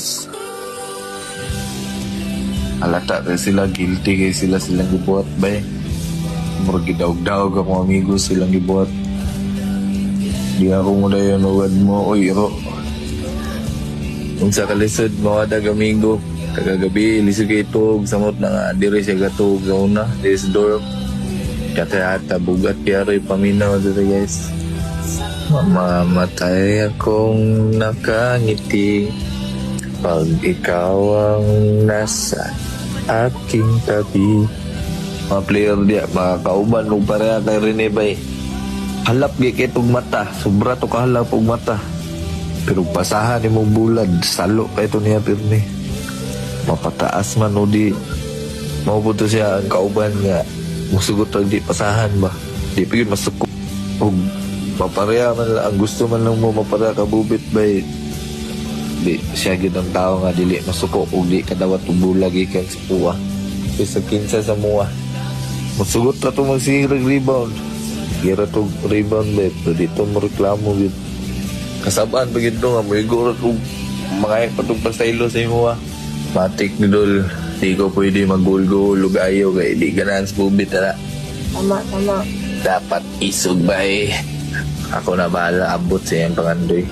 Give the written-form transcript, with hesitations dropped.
amigos. Halata na sila, guilty kay silang gibuhat ba eh. Murag gidaog-daog akong amigos silang gibuhat. Di ako muna yung uwad mo, oy iro. Kung sa kalisod, mawadag amigo. Kagagabi, lisod kay itog, samot na nga, dire siya gatog sa una, this dorm. Kata-hata, bugat kaya rin paminaw dito guys. Mamamatay akong nakangiti pag ikaw ang nasa aking tabi. Mga player dia, mga kauban, nung pareha kay Rene ba eh. Halap di kitong mata, sobra to kahalap og mata. Pero pasahan ni mong bulad, salo kay ito niya pirmi. Mapataas man o di, mapupunto siya ang kauban nga. Musugot ang di pasahan ba? Di pigil masukot. O mapareha man lang, ang gusto man lang mo mapareha ka bubit ba eh. Di siya gid ang tao nga dili masuko o di kadawat og bulag ikan sa puwa. Isa kinsa sa muwa. Musugot na to magsirag rebound. Gira to rebound ba, pero dito mo reklamo gid. Kasabaan pa gid nga mo iguro to mga patong pasaylo sa imo. Matik ni Dol, di ko pwede mag-goal-goal ug ayaw kay di ganahan sa bubit na. Tama. Dapat isog ba eh. Ako na bahala abot sa iyang pangandoy.